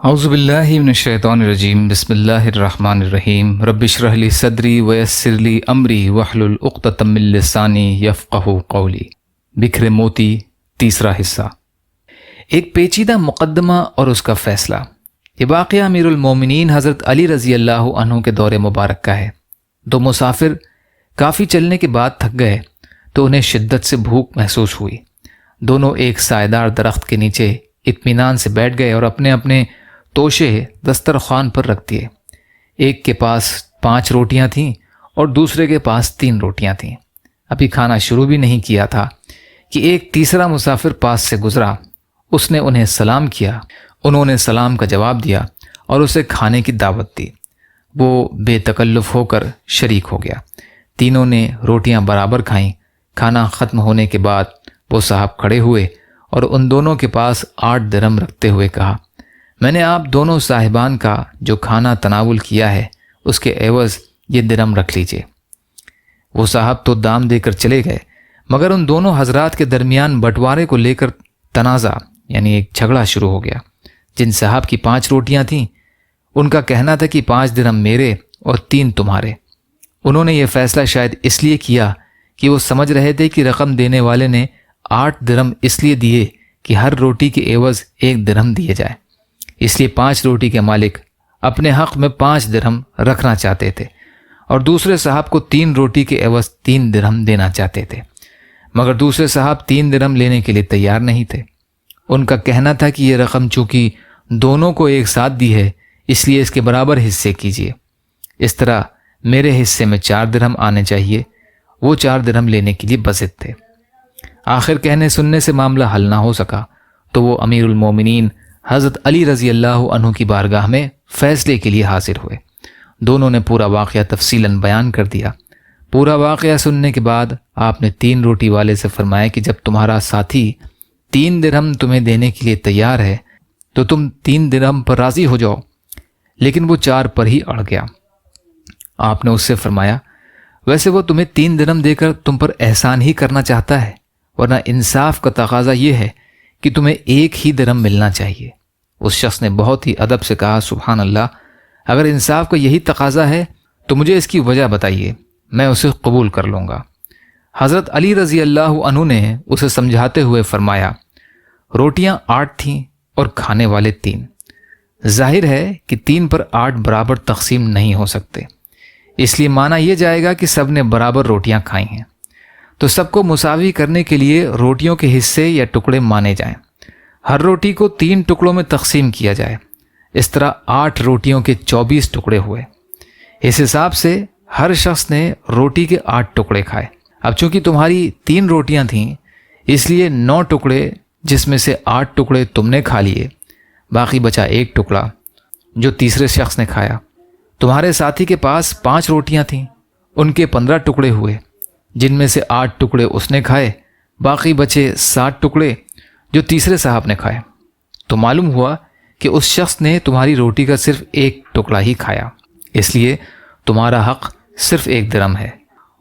اعوذ باللہ من الشیطان الرجیم بسم اللہ الرحمن الرحیم رب اشرح لی صدری ویسر لی امری واحلل عقدۃ من لسانی یفقہوا قولی۔ بکھرے موتی، تیسرا حصہ۔ ایک پیچیدہ مقدمہ اور اس کا فیصلہ۔ یہ واقعہ امیر المومنین حضرت علی رضی اللہ عنہ کے دور مبارک کا ہے۔ دو مسافر کافی چلنے کے بعد تھک گئے تو انہیں شدت سے بھوک محسوس ہوئی۔ دونوں ایک سائیدار درخت کے نیچے اطمینان سے بیٹھ گئے اور اپنے اپنے توشے دسترخوان پر رکھ دیے۔ ایک کے پاس 5 روٹیاں تھیں اور دوسرے کے پاس 3 روٹیاں تھیں۔ ابھی کھانا شروع بھی نہیں کیا تھا کہ ایک تیسرا مسافر پاس سے گزرا۔ اس نے انہیں سلام کیا، انہوں نے سلام کا جواب دیا اور اسے کھانے کی دعوت دی۔ وہ بے تکلف ہو کر شریک ہو گیا۔ تینوں نے روٹیاں برابر کھائیں۔ کھانا ختم ہونے کے بعد وہ صاحب کھڑے ہوئے اور ان دونوں کے پاس 8 درہم رکھتے ہوئے کہا، میں نے آپ دونوں صاحبان کا جو کھانا تناول کیا ہے اس کے عوض یہ درہم رکھ لیجئے۔ وہ صاحب تو دام دے کر چلے گئے، مگر ان دونوں حضرات کے درمیان بٹوارے کو لے کر تنازع یعنی ایک جھگڑا شروع ہو گیا۔ جن صاحب کی 5 روٹیاں تھیں ان کا کہنا تھا کہ 5 درہم میرے اور 3 تمہارے۔ انہوں نے یہ فیصلہ شاید اس لیے کیا کہ وہ سمجھ رہے تھے کہ رقم دینے والے نے 8 درہم اس لیے دیے کہ ہر روٹی کے عوض 1 درہم دیے جائے، اس لیے 5 روٹی کے مالک اپنے حق میں 5 درہم رکھنا چاہتے تھے اور دوسرے صاحب کو 3 روٹی کے عوض 3 درہم دینا چاہتے تھے، مگر دوسرے صاحب 3 درہم لینے کے لیے تیار نہیں تھے۔ ان کا کہنا تھا کہ یہ رقم چونکہ دونوں کو ایک ساتھ دی ہے اس لیے اس کے برابر حصے کیجیے، اس طرح میرے حصے میں 4 درہم آنے چاہیے۔ وہ 4 درہم لینے کے لیے بضد تھے۔ آخر کہنے سننے سے معاملہ حل نہ ہو سکا تو وہ امیر المومنین حضرت علی رضی اللہ عنہ کی بارگاہ میں فیصلے کے لیے حاضر ہوئے۔ دونوں نے پورا واقعہ تفصیلاً بیان کر دیا۔ پورا واقعہ سننے کے بعد آپ نے 3 روٹی والے سے فرمایا کہ جب تمہارا ساتھی 3 درہم تمہیں دینے کے لیے تیار ہے تو تم 3 درہم پر راضی ہو جاؤ، لیکن وہ 4 پر ہی اڑ گیا۔ آپ نے اس سے فرمایا، ویسے وہ تمہیں 3 درہم دے کر تم پر احسان ہی کرنا چاہتا ہے، ورنہ انصاف کا تقاضا یہ ہے کہ تمہیں 1 ہی درہم ملنا چاہیے۔ اس شخص نے بہت ہی ادب سے کہا، سبحان اللہ، اگر انصاف کا یہی تقاضا ہے تو مجھے اس کی وجہ بتائیے، میں اسے قبول کر لوں گا۔ حضرت علی رضی اللہ عنہ نے اسے سمجھاتے ہوئے فرمایا، روٹیاں 8 تھیں اور کھانے والے 3۔ ظاہر ہے کہ 3 پر 8 برابر تقسیم نہیں ہو سکتے، اس لیے مانا یہ جائے گا کہ سب نے برابر روٹیاں کھائی ہیں، تو سب کو مساوی کرنے کے لیے روٹیوں کے حصے یا ٹکڑے مانے جائیں۔ ہر روٹی کو 3 ٹکڑوں میں تقسیم کیا جائے۔ اس طرح 8 روٹیوں کے 24 ٹکڑے ہوئے۔ اس حساب سے ہر شخص نے روٹی کے 8 ٹکڑے کھائے۔ اب چونکہ تمہاری 3 روٹیاں تھیں اس لیے 9 ٹکڑے، جس میں سے 8 ٹکڑے تم نے کھا لیے، باقی بچا 1 ٹکڑا جو تیسرے شخص نے کھایا۔ تمہارے ساتھی کے پاس 5 روٹیاں تھیں، ان کے 15 ٹکڑے ہوئے، جن میں سے 8 ٹکڑے اس نے کھائے، باقی بچے 7 ٹکڑے جو تیسرے صاحب نے کھائے۔ تو معلوم ہوا کہ اس شخص نے تمہاری روٹی کا صرف 1 ٹکڑا ہی کھایا، اس لیے تمہارا حق صرف 1 درہم ہے،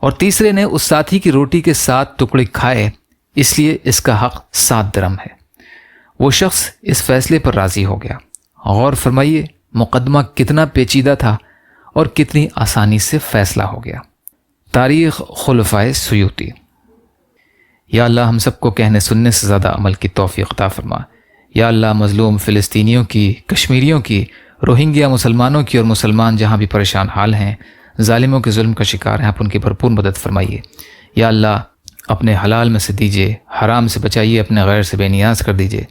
اور تیسرے نے اس ساتھی کی روٹی کے 7 ٹکڑے کھائے، اس لیے اس کا حق 7 درہم ہے۔ وہ شخص اس فیصلے پر راضی ہو گیا۔ غور فرمائیے مقدمہ کتنا پیچیدہ تھا اور کتنی آسانی سے فیصلہ ہو گیا۔ تاریخ خلفائے سیوطی۔ یا اللہ ہم سب کو کہنے سننے سے زیادہ عمل کی توفیق عطا فرما۔ یا اللہ مظلوم فلسطینیوں کی، کشمیریوں کی، روہنگیا مسلمانوں کی اور مسلمان جہاں بھی پریشان حال ہیں، ظالموں کے ظلم کا شکار ہیں، آپ ان کی بھرپور مدد فرمائیے۔ یا اللہ اپنے حلال میں سے دیجیے، حرام سے بچائیے، اپنے غیر سے بے نیاز کر دیجیے،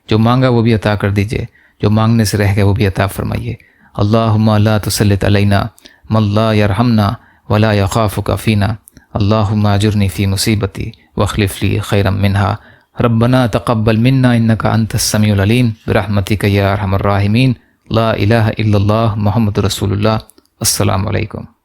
جو مانگا وہ بھی عطا کر دیجیے، جو مانگنے سے رہ گئے وہ بھی عطا فرمائیے۔ اللہم لا تسلط علینا من لا یرحمنا ولا یخافک فینا، اللہم اجرنی فی مصیبتی واخلف لی خیرا منہا، ربنا تقبل منا انک انت السمیع العلیم برحمتک یا ارحم الراحمین، لا الہ الا اللہ محمد رسول اللہ۔ السلام علیکم۔